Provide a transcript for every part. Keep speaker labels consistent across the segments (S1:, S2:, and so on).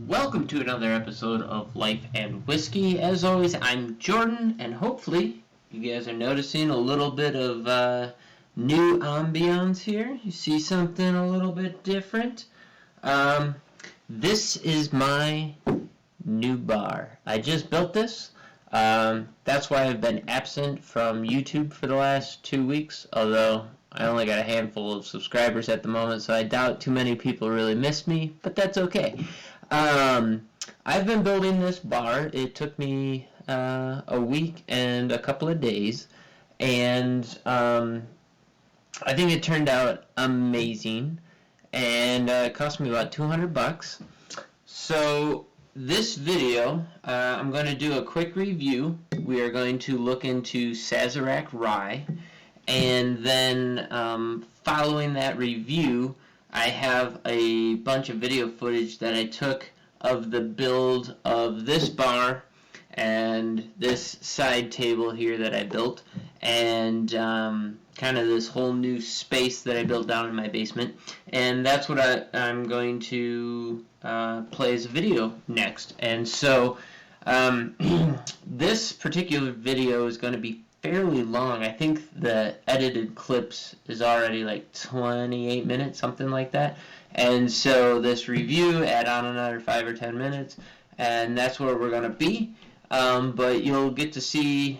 S1: Welcome to another episode of Life and Whiskey. As always, I'm Jordan, and hopefully you guys are noticing a little bit of new ambiance here. You see something a little bit different. This is my new bar. I just built this. That's why I've been absent from YouTube for the last 2 weeks, although I only got a handful of subscribers at the moment, so I doubt too many people really missed me, but that's okay. I've been building this bar. It took me a week and a couple of days, and I think it turned out amazing, and it cost me about $200. So this video, I'm going to do a quick review. We are going to look into Sazerac Rye, and then following that review, I have a bunch of video footage that I took of the build of this bar and this side table here that I built, and kind of this whole new space that I built down in my basement. And that's what I'm going to play as a video next. And so this particular video is going to be fairly long. I think the edited clips is already like 28 minutes, something like that. And so this review, add on another 5 or 10 minutes, and that's where we're going to be. But you'll get to see,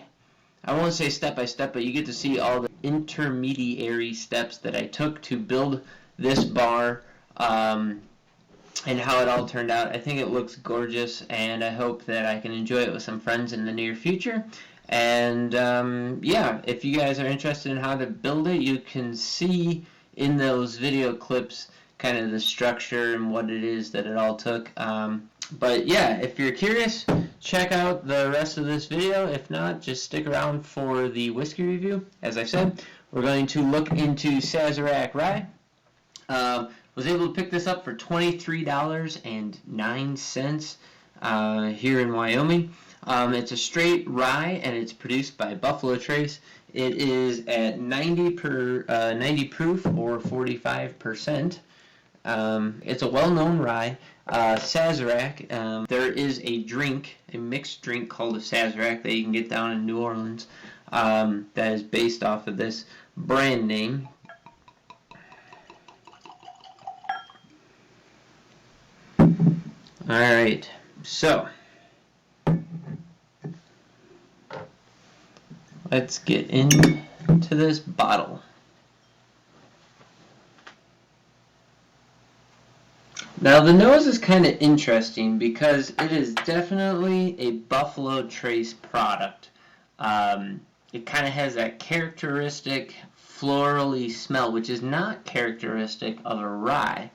S1: I won't say step by step, but you get to see all the intermediary steps that I took to build this bar, and how it all turned out. I think it looks gorgeous, and I hope that I can enjoy it with some friends in the near future. And yeah, if you guys are interested in how to build it, you can see in those video clips kind of the structure and what it is that it all took. But yeah, if you're curious, check out the rest of this video. If not, just stick around for the whiskey review. As I said, we're going to look into Sazerac Rye. Was able to pick this up for $23.09 here in Wyoming. It's a straight rye, and it's produced by Buffalo Trace. It is at 90 proof or 45%. It's a well-known rye. Sazerac, there is a mixed drink called a Sazerac that you can get down in New Orleans, that is based off of this brand name. Alright, so let's get into this bottle. Now the nose is kind of interesting because it is definitely a Buffalo Trace product. It kind of has that characteristic florally smell, which is not characteristic of a rye.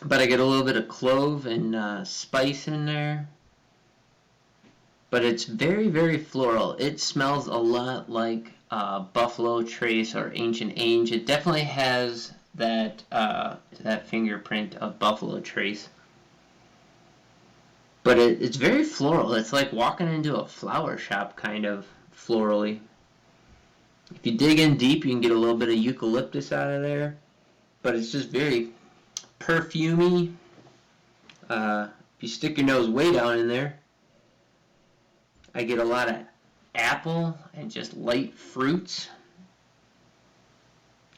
S1: But I get a little bit of clove and spice in there. But it's very, very floral. It smells a lot like Buffalo Trace or Ancient Ange. It definitely has that fingerprint of Buffalo Trace. But it's very floral. It's like walking into a flower shop, kind of florally. If you dig in deep, you can get a little bit of eucalyptus out of there. But it's just very perfumey. If you stick your nose way down in there, I get a lot of apple and just light fruits.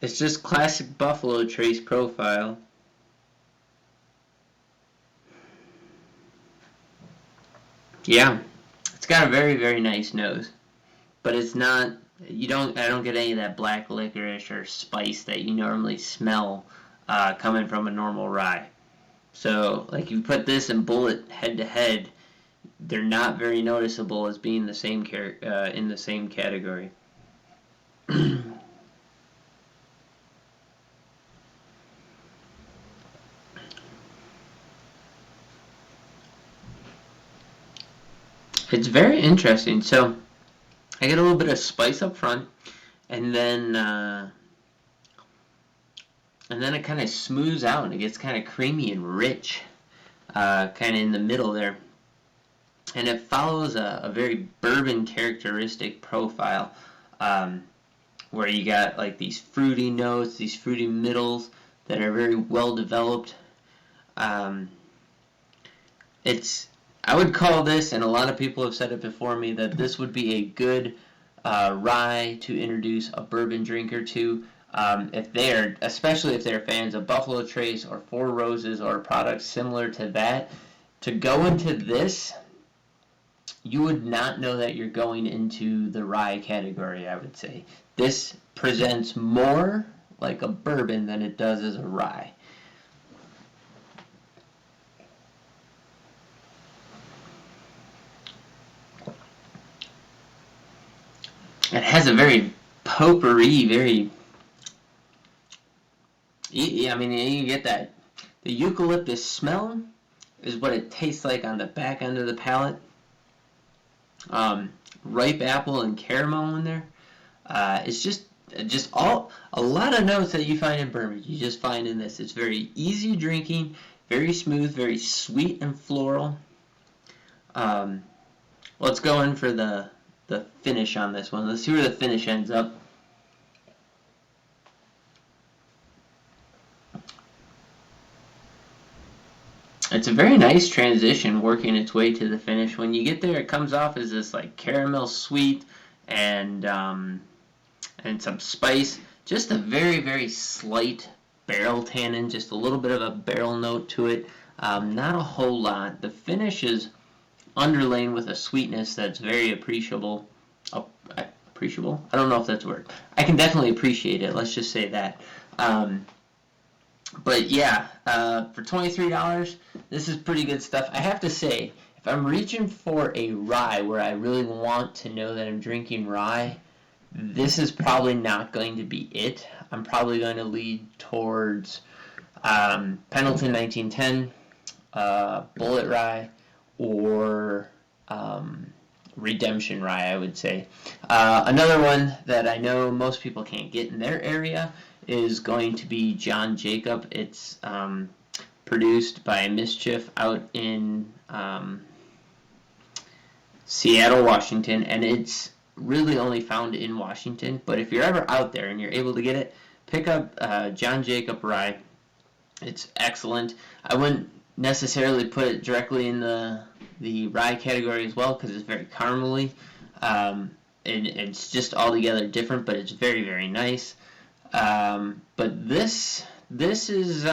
S1: It's just classic Buffalo Trace profile. Yeah, it's got a very, very nice nose, but it's not. I don't get any of that black licorice or spice that you normally smell coming from a normal rye. So, like, you put this and Bullet head to head, they're not very noticeable as being the same in the same category. It's very interesting. So I get a little bit of spice up front, and then it kind of smooths out and it gets kind of creamy and rich, kind of in the middle there. And it follows a very bourbon characteristic profile, where you got like these fruity notes, these fruity middles that are very well developed. I would call this, and a lot of people have said it before me, that this would be a good rye to introduce a bourbon drinker to. Especially if they're fans of Buffalo Trace or Four Roses or products similar to that, to go into this, you would not know that you're going into the rye category, I would say. This presents more like a bourbon than it does as a rye. It has a very potpourri, I mean, you get that. The eucalyptus smell is what it tastes like on the back end of the palate. Ripe apple and caramel in there. It's just a lot of notes that you find in bourbon. You just find in this. It's very easy drinking, very smooth, very sweet and floral. Let's go in for the finish on this one. Let's see where the finish ends up. It's a very nice transition working its way to the finish. When you get there, it comes off as this like caramel sweet and some spice. Just a very, very slight barrel tannin, just a little bit of a barrel note to it. Not a whole lot. The finish is underlain with a sweetness that's very appreciable. Appreciable? I don't know if that's a word. I can definitely appreciate it. Let's just say that. But yeah, for $23, this is pretty good stuff. I have to say, if I'm reaching for a rye where I really want to know that I'm drinking rye, this is probably not going to be it. I'm probably going to lead towards Pendleton 1910, Bulleit Rye, or Redemption Rye, I would say. Another one that I know most people can't get in their area is going to be John Jacob. It's produced by Mischief out in Seattle, Washington, and it's really only found in Washington. But if you're ever out there and you're able to get it, pick up John Jacob Rye. It's excellent. I wouldn't necessarily put it directly in the rye category as well because it's very caramely. And it's just altogether different, but it's very, very nice. But this is,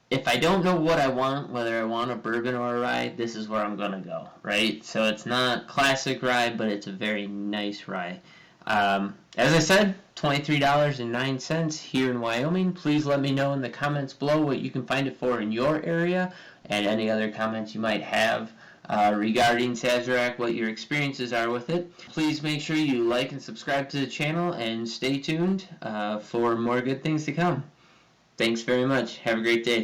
S1: if I don't know what I want, whether I want a bourbon or a rye, this is where I'm going to go, right? So it's not classic rye, but it's a very nice rye. As I said, $23.09 here in Wyoming. Please let me know in the comments below what you can find it for in your area and any other comments you might have regarding Sazerac, what your experiences are with it. Please make sure you like and subscribe to the channel and stay tuned for more good things to come. Thanks very much. Have a great day.